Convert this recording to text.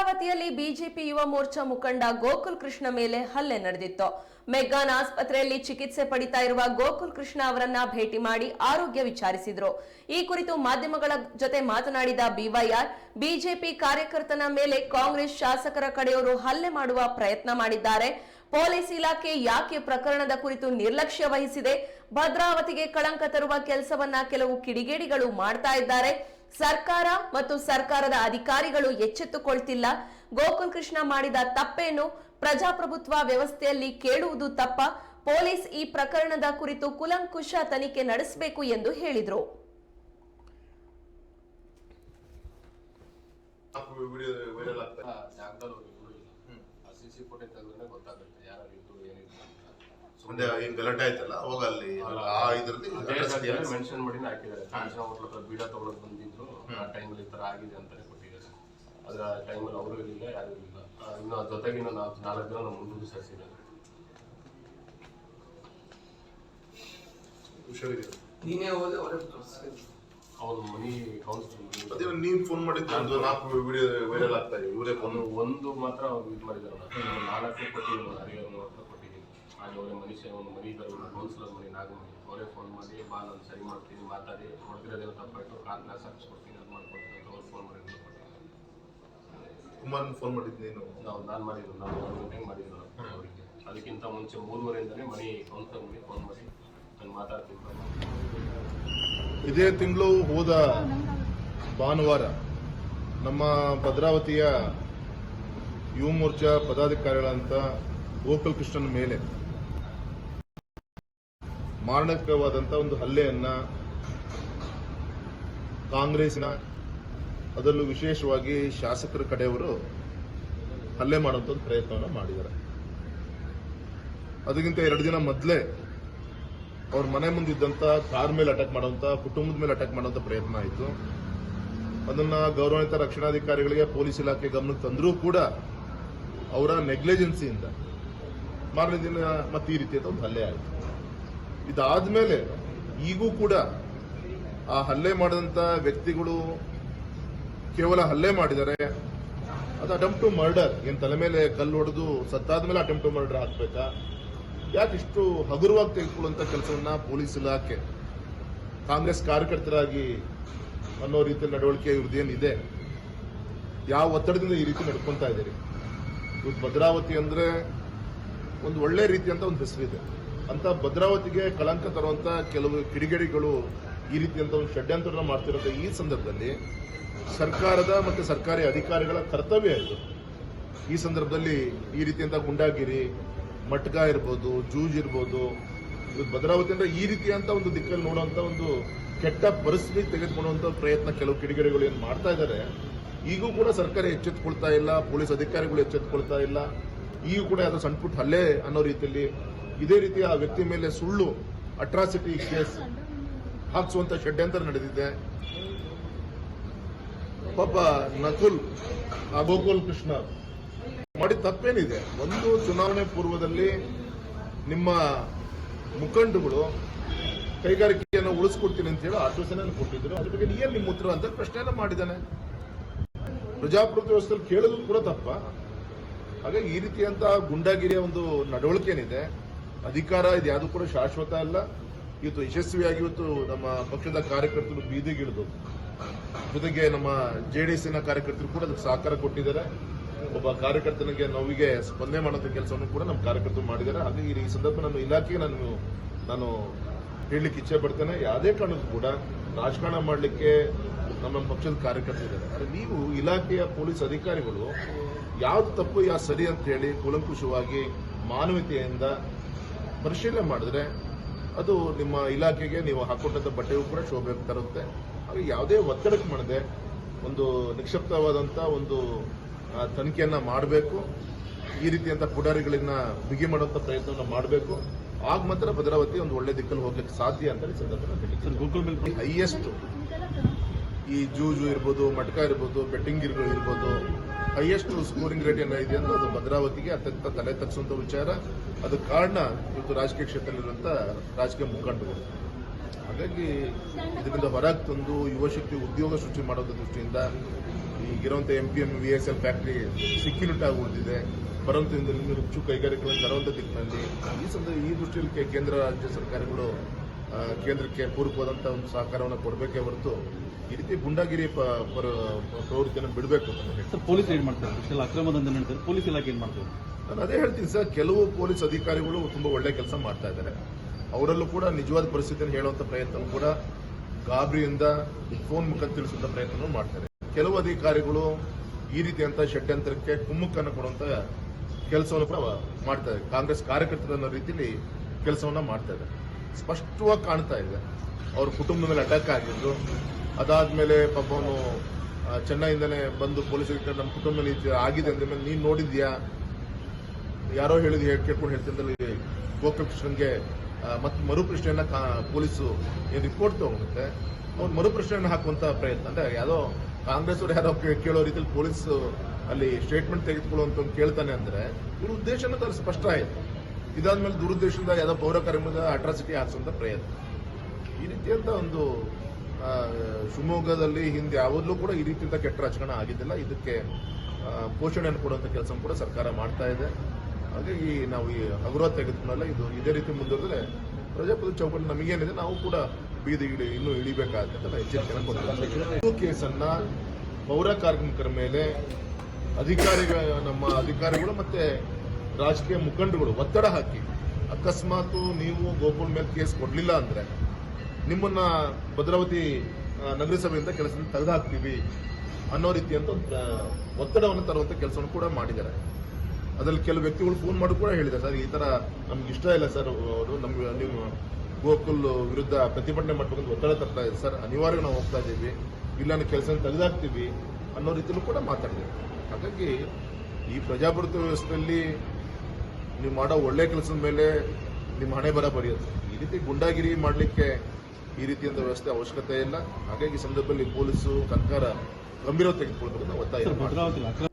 ಭದ್ರಾವತಿಯಲ್ಲಿ BJP Yuva Morcha ಮುಖಂಡ ಗೋಕುಲ್ ಕೃಷ್ಣ ಮೇಲೆ ಹಲ್ಲೆ ನಡೆದಿತ್ತು. ಮೆಗ್ಗಾನ್ ಆಸ್ಪತ್ರೆಯಲ್ಲಿ ಚಿಕಿತ್ಸೆ ಪಡಿತಾ ಇರುವ ಗೋಕುಲ್ ಕೃಷ್ಣ ಅವರನ್ನ ಭೇಟಿ ಮಾಡಿ ಆರೋಗ್ಯ ವಿಚಾರಿಸಿದ್ರು. ಈ ಕುರಿತು ಮಾಧ್ಯಮಗಳ ಜೊತೆ ಮಾತನಾಡಿದ ಬಿವೈಆರ್, ಬಿಜೆಪಿ ಕಾರ್ಯಕರ್ತನ ಮೇಲೆ ಕಾಂಗ್ರೆಸ್ ಶಾಸಕರ ಕಡೆಯವರು ಹಲ್ಲೆ ಮಾಡುವ ಪ್ರಯತ್ನ ಮಾಡಿದ್ದಾರೆ. ಪೊಲೀಸ್ ಇಲಾಖೆ ಯಾಕೆ ಪ್ರಕರಣದ ಕುರಿತು ನಿರ್ಲಕ್ಷ್ಯ ವಹಿಸಿದೆ? ಭದ್ರಾವತಿಗೆ ಕಳಂಕ ತರುವ ಕೆಲಸವನ್ನ ಕೆಲವು ಕಿಡಿಗೇಡಿಗಳು ಮಾಡ್ತಾ ಇದ್ದಾರೆ. ಸರ್ಕಾರ ಮತ್ತು ಸರ್ಕಾರದ ಅಧಿಕಾರಿಗಳು ಎಚ್ಚೆತ್ತುಕೊಳ್ತಿಲ್ಲ. ಗೋಕುಲ್ ಕೃಷ್ಣ ಮಾಡಿದ ತಪ್ಪೇನು? ಪ್ರಜಾಪ್ರಭುತ್ವ ವ್ಯವಸ್ಥೆಯಲ್ಲಿ ಕೇಳುವುದು ತಪ್ಪ? ಪೊಲೀಸ್ ಈ ಪ್ರಕರಣದ ಕುರಿತು ಕೂಲಂಕುಷ ತನಿಖೆ ನಡೆಸಬೇಕು ಎಂದು ಹೇಳಿದರು. ಗಲಾಟೆ ಆಯ್ತಲ್ಲ ಅವಾಗ ಅಲ್ಲಿ ಮೆನ್ಷನ್ ಮಾಡಿ ಹಾಕಿದ್ದಾರೆ. ಹೋಟ್ಲ ಹತ್ರ ಬೀಡ ತಗೊಳಕ್ ಬಂದಿದ್ರು, ಆ ಟೈಮಲ್ಲಿ ಈ ತರ ಆಗಿದೆ ಅಂತಾನೆ ಕೊಟ್ಟಿದ್ದಾರೆ. ಅದ್ರ ಟೈಮಲ್ಲಿ ಅವರು ಇರಲಿಲ್ಲ, ಯಾರು ಇರಲಿಲ್ಲ. ಇನ್ನು ಜೊತೆಗೆ ಇನ್ನು 4 ಜನ ನಮ್ಮ ಮುಂದೆ ಸೇರಿಸಿದ್ದಾರೆ. ಅವ್ರ ಮನಿ ಕೌನ್ಸಿಲ್ ನೀನ್ ಫೋನ್ ಮಾಡಿದ್ದು 4 ವಿಡಿಯೋ ವೈರಲ್ ಆಗ್ತಾ ಇದೆ. ಇವರೇ ಒಂದು ಮಾತ್ರ ಅವ್ರು ಇದು ಮಾಡಿದಾರಲ್ಲ, 4 ಕೊಟ್ಟಿದ್ದೀನಿ, ಕೊಟ್ಟಿದ್ದೀನಿ. ಹಾಗೆ ಅವರೇ ಮನುಷ್ಯ ಒಂದು ಮನಿ ಇದ್ದಾರೆ, ಕೌನ್ಸಿಲರ್ ಮನಿ ನಾಗಮನಿ, ಅವರೇ ಫೋನ್ ಮಾಡಿ ಬಾ ನಾನು ಸರಿ ಮಾಡ್ತೀನಿ, ಮಾತಾಡಿ ಹೊಡೆದಿರೋದೇನೋ ತಪ್ಪಾಯ್ತು, ಕಾರ್ ಕ್ಲಾಸ್ ಹಾಕಿಸ್ಕೊಡ್ತೀನಿ, ಅದು ಮಾಡ್ಕೊಡ್ತೀನಿ ಅಂತ ಅವ್ರು ಫೋನ್ ಮಾಡಿ ಕುಮಾರ್ ಫೋನ್ ಮಾಡಿದ್ದು ನೀನು? ನಾನು ಮಾಡಿದ್ದು, ನಾನು 1 ಗಂಟೆಗೆ ಮಾಡಿದ್ದು ಅವರಿಗೆ. ಅದಕ್ಕಿಂತ ಮುಂಚೆ 3:30ಇಂದಲೇ ಮನಿ ಕೌನ್ಸಿಲರ್ ಮನಿ ಫೋನ್ ಮಾಡಿ ನಾನು ಮಾತಾಡ್ತೀನಿ. ಇದೇ ತಿಂಗಳು ಹೋದ ಭಾನುವಾರ ನಮ್ಮ ಭದ್ರಾವತಿಯ ಯುವ ಮೋರ್ಚಾ ಪದಾಧಿಕಾರಿಗಳಂತ ಗೋಕುಲ್ ಕೃಷ್ಣನ ಮೇಲೆ ಮಾರಣಕವಾದಂಥ ಒಂದು ಹಲ್ಲೆಯನ್ನ ಕಾಂಗ್ರೆಸ್ಸಿನ, ಅದರಲ್ಲೂ ವಿಶೇಷವಾಗಿ ಶಾಸಕರ ಕಡೆಯವರು ಹಲ್ಲೆ ಮಾಡುವಂಥ ಒಂದು ಪ್ರಯತ್ನವನ್ನು ಮಾಡಿದ್ದಾರೆ. ಅದಕ್ಕಿಂತ 2 ದಿನ ಮೊದಲೇ ಅವ್ರ ಮನೆ ಮುಂದಿದ್ದಂಥ ಕಾರ್ ಮೇಲೆ ಅಟ್ಯಾಕ್ ಮಾಡುವಂಥ, ಕುಟುಂಬದ ಮೇಲೆ ಅಟ್ಯಾಕ್ ಮಾಡುವಂಥ ಪ್ರಯತ್ನ ಆಯಿತು. ಅದನ್ನ ಗೌರವಾನ್ವಿತ ರಕ್ಷಣಾಧಿಕಾರಿಗಳಿಗೆ, ಪೊಲೀಸ್ ಇಲಾಖೆ ಗಮನಕ್ಕೆ ತಂದರೂ ಕೂಡ ಅವರ ನೆಗ್ಲಿಜೆನ್ಸಿಯಿಂದ ಮಾರನೇ ದಿನ ಮತ್ತೆ ಈ ರೀತಿಯಾದ ಒಂದು ಹಲ್ಲೆ ಆಯಿತು. ಇದಾದ್ಮೇಲೆ ಈಗೂ ಕೂಡ ಆ ಹಲ್ಲೆ ಮಾಡಿದಂಥ ವ್ಯಕ್ತಿಗಳು ಕೇವಲ ಹಲ್ಲೆ ಮಾಡಿದ್ದಾರೆ, ಅದು ಅಟೆಂಪ್ಟ್ ಟು ಮರ್ಡರ್. ಏನ್ ತಲೆ ಮೇಲೆ ಕಲ್ಲು ಹೊಡೆದು ಸತ್ತಾದ್ಮೇಲೆ ಅಟೆಂಪ್ಟ್ ಟು ಮರ್ಡರ್ ಹಾಕ್ಬೇಕಾ? ಯಾಕೆ ಇಷ್ಟು ಹಗುರವಾಗಿ ತೆಗೆದುಕೊಳ್ಳುವಂತ ಕೆಲಸವನ್ನ ಪೊಲೀಸ್ ಇಲಾಖೆ, ಕಾಂಗ್ರೆಸ್ ಕಾರ್ಯಕರ್ತರಾಗಿ ಅನ್ನೋ ರೀತಿಯ ನಡವಳಿಕೆ ಇವ್ರದ್ದೇನಿದೆ? ಯಾವ ಒತ್ತಡದಿಂದ ಈ ರೀತಿ ನಡ್ಕೊಂತಾ ಇದ್ದೀರಿ? ಇವತ್ತು ಭದ್ರಾವತಿ ಅಂದ್ರೆ ಒಂದು ಒಳ್ಳೆ ರೀತಿಯಂತ ಒಂದು ಹೆಸರಿದೆ. ಅಂತ ಭದ್ರಾವತಿಗೆ ಕಳಂಕ ತರುವಂತ ಕೆಲವು ಕಿಡಿಗೇಡಿಗಳು ಈ ರೀತಿಯಂತ ಒಂದು ಷಡ್ಯಂತ್ರ ಮಾಡ್ತಿರೋ ಈ ಸಂದರ್ಭದಲ್ಲಿ ಸರ್ಕಾರದ ಮತ್ತು ಸರ್ಕಾರಿ ಅಧಿಕಾರಿಗಳ ಕರ್ತವ್ಯ ಇದು. ಈ ಸಂದರ್ಭದಲ್ಲಿ ಈ ರೀತಿಯಂತ ಗುಂಡಾಗಿರಿ, ಮಟ್ಕ ಇರ್ಬೋದು, ಜೂಜ್ ಇರ್ಬೋದು, ಭದ್ರಾವತಿ ಅಂದ್ರೆ ಈ ರೀತಿಯಂತ ಒಂದು ದಿಕ್ಕಲ್ಲಿ ನೋಡುವಂತ ಒಂದು ಕೆಟ್ಟ ಪರಿಸ್ಥಿತಿ ತೆಗೆದುಕೊಳ್ಳುವಂತ ಪ್ರಯತ್ನ ಕೆಲವು ಕಿಡಿಗೇಡಿಗಳು ಏನು ಮಾಡ್ತಾ ಇದ್ದಾರೆ. ಈಗೂ ಕೂಡ ಸರ್ಕಾರ ಎಚ್ಚೆತ್ತುಕೊಳ್ತಾ ಇಲ್ಲ, ಪೊಲೀಸ್ ಅಧಿಕಾರಿಗಳು ಎಚ್ಚೆತ್ತುಕೊಳ್ತಾ ಇಲ್ಲ. ಈಗೂ ಕೂಡ ಅದು ಸಣ್ಣ ಪುಟ್ಟ ಹಲ್ಲೆ ಅನ್ನೋ ರೀತಿಯಲ್ಲಿ ಇದೇ ರೀತಿಯ ಆ ವ್ಯಕ್ತಿ ಮೇಲೆ ಸುಳ್ಳು ಅಟ್ರಾಸಿಟಿ ಕೇಸ್ ಹಾಕಿಸುವಂತ ಷಡ್ಯಂತ್ರ ನಡೆದಿದೆ. ಪಾಪ ನಕುಲ್ ಗೋಕುಲ್ ಕೃಷ್ಣ ಮಾಡಿದ ತಪ್ಪೇನಿದೆ? ಒಂದು ಚುನಾವಣೆ ಪೂರ್ವದಲ್ಲಿ ನಿಮ್ಮ ಮುಖಂಡಗಳು ಕೈಗಾರಿಕೆಯನ್ನು ಉಳಿಸ್ಕೊಡ್ತೀನಿ ಅಂತ ಹೇಳಿ ಆಶ್ವಾಸನೆ ಕೊಟ್ಟಿದ್ರು. ಅದ್ರ ಬಗ್ಗೆ ಏನ್ ನಿಮ್ಮ ಉತ್ತರ ಅಂತ ಪ್ರಶ್ನೆಯನ್ನ ಮಾಡಿದ್ದಾನೆ. ಪ್ರಜಾಪ್ರಭುತ್ವ ವ್ಯವಸ್ಥೆಯಲ್ಲಿ ಕೇಳೋದು ಕೂಡ ತಪ್ಪ. ಹಾಗಾಗಿ ಈ ರೀತಿಯಂತ ಗುಂಡಾಗಿರಿಯ ಒಂದು ನಡವಳಿಕೆ ಏನಿದೆ, ಅಧಿಕಾರ ಇದು ಯಾವುದು ಕೂಡ ಶಾಶ್ವತ ಅಲ್ಲ. ಇವತ್ತು ಯಶಸ್ವಿಯಾಗಿ ಇವತ್ತು ನಮ್ಮ ಪಕ್ಷದ ಕಾರ್ಯಕರ್ತರು ಬೀದಿಗಿಳಿದು, ಜೊತೆಗೆ ನಮ್ಮ ಜೆಡಿಎಸ್ನ ಕಾರ್ಯಕರ್ತರು ಕೂಡ ಅದಕ್ಕೆ ಸಹಕಾರ ಕೊಟ್ಟಿದ್ದಾರೆ. ಒಬ್ಬ ಕಾರ್ಯಕರ್ತನಿಗೆ ನೋವಿಗೆ ಸ್ಪಂದನೆ ಮಾಡುವಂತ ಕೆಲಸವನ್ನು ಕೂಡ ನಮ್ಮ ಕಾರ್ಯಕರ್ತರು ಮಾಡಿದ್ದಾರೆ. ಹಾಗಾಗಿ ಈ ಸಂದರ್ಭ ನಮ್ಮ ಇಲಾಖೆಗೆ ನಾನು ಹೇಳಲಿಕ್ಕೆ ಇಚ್ಛೆ ಪಡ್ತೇನೆ, ಯಾವುದೇ ಕಾರಣಕ್ಕೂ ಕೂಡ ರಾಜಕಾರಣ ಮಾಡಲಿಕ್ಕೆ ನಮ್ಮ ಪಕ್ಷದ ಕಾರ್ಯಕರ್ತರಿದ್ದಾರೆ. ಆದರೆ ನೀವು ಇಲಾಖೆಯ ಪೊಲೀಸ್ ಅಧಿಕಾರಿಗಳು ಯಾವ್ದು ತಪ್ಪು ಯಾವ್ದು ಸರಿ ಅಂತ ಹೇಳಿ ಕೂಲಂಕುಷವಾಗಿ ಮಾನವೀಯತೆಯಿಂದ ಪರಿಶೀಲನೆ ಮಾಡಿದ್ರೆ ಅದು ನಿಮ್ಮ ಇಲಾಖೆಗೆ ನೀವು ಹಾಕೊಂಡಂತ ಬಟ್ಟೆಗೂ ಕೂಡ ಶೋಭೆ ತರುತ್ತೆ. ಹಾಗೆ ಯಾವುದೇ ಒತ್ತಡಕ್ಕೆ ಮಾಡದೆ ಒಂದು ನಿಕ್ಷಿಪ್ತವಾದಂತ ಒಂದು ತನಿಖೆಯನ್ನ ಮಾಡಬೇಕು. ಈ ರೀತಿಯಂತ ಪುಡಾರಿಗಳನ್ನ ಬಿಗಿ ಮಾಡುವಂತ ಪ್ರಯತ್ನವನ್ನ ಮಾಡಬೇಕು. ಆಗ ಮಾತ್ರ ಭದ್ರಾವತಿ ಒಂದು ಒಳ್ಳೆ ದಿಕ್ಕಲ್ಲಿ ಹೋಗ್ಲಿಕ್ಕೆ ಸಾಧ್ಯ ಅಂತ ಸಂದರ್ಭದಲ್ಲಿ ಹೈಯೆಸ್ಟ್ ಈ ಜೂಜು ಇರ್ಬೋದು, ಮಟ್ಕ ಇರ್ಬೋದು, ಬೆಟ್ಟಿಂಗ್ ಇರ್ಬೋದು, ಹೈಯೆಸ್ಟ್ ಸ್ಕೋರಿಂಗ್ ರೇಟ್ ಏನಿದೆ ಅಂದ್ರೆ ಅದು ಭದ್ರಾವತಿಗೆ ಅತ್ಯಂತ ತಲೆ ತಗ್ಸುವಂತ ವಿಚಾರ. ಅದಕ್ಕೆ ಕಾರಣ ಇವತ್ತು ರಾಜಕೀಯ ಕ್ಷೇತ್ರದಲ್ಲಿರುವಂತ ರಾಜಕೀಯ ಮುಖಂಡರು. ಹಾಗಾಗಿ ಇದರಿಂದ ಹೊರಗೆ ತಂದು ಯುವಶಕ್ತಿ ಉದ್ಯೋಗ ಸೃಷ್ಟಿ ಮಾಡೋದ್ರ ದೃಷ್ಟಿಯಿಂದ ಈಗಿರುವಂಥ MPM VSL ಫ್ಯಾಕ್ಟ್ರಿ ಸಿಕ್ಕಿನುಟ್ಟಾಗಿ ಉಳಿದಿದೆ. ಬರುವಂಥ ಇನ್ನೂ ಹೆಚ್ಚು ಕೈಗಾರಿಕೆಗಳನ್ನು ತರುವಂಥ ದಿಕ್ಕಿನಲ್ಲಿ ಈ ದೃಷ್ಟಿಯಲ್ಲಿ ಕೇಂದ್ರ ರಾಜ್ಯ ಸರ್ಕಾರಗಳು ಕೇಂದ್ರಕ್ಕೆ ಪೂರಕವಾದಂಥ ಒಂದು ಸಹಕಾರವನ್ನು ಕೊಡಬೇಕೇ ಹೊರತು ಈ ರೀತಿ ಗುಂಡಾಗಿರಿ ಪ್ರವೃತ್ತಿಯನ್ನು ಬಿಡಬೇಕು ಅಂತ ಹೇಳಿ. ಸರ್, ಪೊಲೀಸ್ ಏನ್ ಮಾಡ್ತಾರೆ? ಇಷ್ಟೆಲ್ಲ ಅಕ್ರಮ ದಂಧೆ ನಡೀತಾರೆ, ಪೊಲೀಸ್ ಇಲಾಖೆ ಏನ್ ಮಾಡ್ತಾರೆ? ನಾನು ಅದೇ ಹೇಳ್ತೀನಿ ಸರ್, ಕೆಲವು ಪೊಲೀಸ್ ಅಧಿಕಾರಿಗಳು ತುಂಬಾ ಒಳ್ಳೆ ಕೆಲಸ ಮಾಡ್ತಾ ಇದ್ದಾರೆ. ಅವರಲ್ಲೂ ಕೂಡ ನಿಜವಾದ ಪರಿಸ್ಥಿತಿಯನ್ನು ಹೇಳುವಂಥ ಪ್ರಯತ್ನ ಕೂಡ ಗಾಬರಿಯಿಂದ ಫೋನ್ ಮುಖಾಂತರ ತಿಳಿಸುವಂಥ ಪ್ರಯತ್ನ ಮಾಡ್ತಾರೆ. ಕೆಲವು ಅಧಿಕಾರಿಗಳು ಈ ರೀತಿಯಂತ ಷಡ್ಯಂತ್ರಕ್ಕೆ ಕುಮ್ಮಕ್ಕನ್ನು ಕೊಡುವಂತ ಕೆಲಸವನ್ನು ಕೂಡ ಮಾಡ್ತಾ ಇದೆ. ಕಾಂಗ್ರೆಸ್ ಕಾರ್ಯಕರ್ತರ ಅನ್ನೋ ರೀತಿಯಲ್ಲಿ ಕೆಲಸವನ್ನ ಮಾಡ್ತಾ ಇದೆ. ಸ್ಪಷ್ಟವಾಗಿ ಕಾಣ್ತಾ ಇದೆ. ಅವ್ರ ಕುಟುಂಬದ ಮೇಲೆ ಅಟ್ಯಾಕ್ ಆಗಿದ್ದು, ಅದಾದ್ಮೇಲೆ ಪಾಪ ಅವನು ಚೆನ್ನೈಯಿಂದನೇ ಬಂದು ಪೊಲೀಸರಿಗೆ ನಮ್ಮ ಕುಟುಂಬದಲ್ಲಿ ಆಗಿದೆ ಅಂದ ಮೇಲೆ ನೀನು ನೋಡಿದ್ಯಾ, ಯಾರೋ ಕೇಳ್ಕೊಂಡು ಹೇಳ್ತಿದ್ದಲ್ಲಿ ಗೋಕುಲ್ ಕೃಷ್ಣನ್ಗೆ ಮತ್ತೆ ಮರುಪ್ರಶ್ನೆಯನ್ನ ಪೊಲೀಸು ಏನು ರಿಪೋರ್ಟ್ ತಗೊಂಡುತ್ತೆ, ಅವ್ರು ಮರುಪ್ರಶ್ನೆಯನ್ನು ಹಾಕುವಂತ ಪ್ರಯತ್ನ. ಅಂದ್ರೆ ಯಾವುದೋ ಕಾಂಗ್ರೆಸ್ ಅವರು ಯಾರೋ ಕೇಳೋ ರೀತಿಯಲ್ಲಿ ಪೊಲೀಸ್ ಅಲ್ಲಿ ಸ್ಟೇಟ್ಮೆಂಟ್ ತೆಗೆದುಕೊಳ್ಳುವಂತ ಕೇಳ್ತಾನೆ ಅಂದ್ರೆ ಇವ್ರ ಉದ್ದೇಶನ ತಾನು ಸ್ಪಷ್ಟ ಆಯಿತು. ಇದಾದ್ಮೇಲೆ ದುರುದ್ದೇಶದಿಂದ ಯಾವುದೋ ಪೌರ ಕಾರ್ಮಿಕದ ಅಟ್ರಾಸಿಟಿ ಹಾಕಿಸುವಂತ ಪ್ರಯತ್ನ. ಈ ರೀತಿಯಂತ ಒಂದು ಶಿವಮೊಗ್ಗದಲ್ಲಿ ಹಿಂದೆ ಯಾವಾಗಲೂ ಕೂಡ ಈ ರೀತಿಯಿಂದ ಕೆಟ್ಟ ರಾಜಕಾರಣ ಆಗಿದ್ದಿಲ್ಲ. ಇದಕ್ಕೆ ಪೋಷಣೆಯನ್ನು ಕೊಡುವಂತ ಕೆಲಸ ಕೂಡ ಸರ್ಕಾರ ಮಾಡ್ತಾ ಇದೆ. ಹಾಗಾಗಿ ನಾವು ಈ ಹಗುರ ತೆಗೆದುಕೊಳ್ಳಲ್ಲ. ಇದು ಇದೇ ರೀತಿ ಮುಂದುವರೆದ್ರೆ ಪ್ರಜಾಪ್ರಭುತ್ವ ಚೌಕಟ್ಟು ನಮಗೇನಿದೆ, ನಾವು ಕೂಡ ಬೀದಿಗಿಡಿ ಇನ್ನೂ ಇಳಿಬೇಕಾಗುತ್ತೆ ಎಚ್ಚರಿಕೆಯನ್ನು ಕೊಡ್ತೀವಿ. ಕೇಸನ್ನ ಪೌರ ಕಾರ್ಮಿಕರ ಮೇಲೆ ನಮ್ಮ ಅಧಿಕಾರಿಗಳು ಮತ್ತೆ ರಾಜಕೀಯ ಮುಖಂಡರುಗಳು ಒತ್ತಡ ಹಾಕಿ ಅಕಸ್ಮಾತ್ ನೀವು ಗೋಕುಲ್ ಮೇಲೆ ಕೇಸ್ ಕೊಡ್ಲಿಲ್ಲ ಅಂದ್ರೆ ನಿಮ್ಮನ್ನ ಭದ್ರಾವತಿ ನಗರಸಭೆಯಿಂದ ಕೆಲಸದಿಂದ ತೆಗೆದುಹಾಕ್ತೀವಿ ಅನ್ನೋ ರೀತಿಯಂತ ಒತ್ತಡವನ್ನು ತರುವಂತ ಕೆಲಸವನ್ನು ಕೂಡ ಮಾಡಿದ್ದಾರೆ. ಅದರಲ್ಲಿ ಕೆಲವು ವ್ಯಕ್ತಿಗಳು ಫೋನ್ ಮಾಡಿ ಕೂಡ ಹೇಳಿದ್ದಾರೆ, ಸರ್ ಈ ತರ ನಮ್ಗೆ ಇಷ್ಟ ಇಲ್ಲ ಸರ್, ಅವರು ನಮ್ಗೆ ನೀವು ಗೋಕುಲ್ ವಿರುದ್ಧ ಪ್ರತಿಭಟನೆ ಮಾಡಬೇಕಂತ ಒತ್ತಡ ತರ್ತಾ ಇದೆ ಸರ್, ಅನಿವಾರ್ಯ ನಾವು ಹೋಗ್ತಾ ಇದ್ದೀವಿ, ಇಲ್ಲ ನಾವು ಕೆಲಸ ತೆಗೆದುಹಾಕ್ತೀವಿ ಅನ್ನೋ ರೀತಿಯಲ್ಲೂ ಕೂಡ ಮಾತಾಡಿದ್ದೀವಿ. ಹಾಗಾಗಿ ಈ ಪ್ರಜಾಪ್ರಭುತ್ವ ವ್ಯವಸ್ಥೆಯಲ್ಲಿ ನೀವು ಮಾಡೋ ಒಳ್ಳೆ ಕೆಲಸದ ಮೇಲೆ ನಿಮ್ಮ ಹಣೆ ಬರ ಬರೆಯುತ್ತೆ. ಈ ರೀತಿ ಗುಂಡಾಗಿರಿ ಮಾಡಲಿಕ್ಕೆ ಈ ರೀತಿಯಂತ ವ್ಯವಸ್ಥೆ ಅವಶ್ಯಕತೆ ಇಲ್ಲ. ಹಾಗಾಗಿ ಈ ಸಂದರ್ಭದಲ್ಲಿ ಪೊಲೀಸು ಸರ್ಕಾರ ಗಂಭೀರವಾಗಿ ತೆಗೆದುಕೊಳ್ಬೇಕು ಅಂತ ಒತ್ತಾಯ.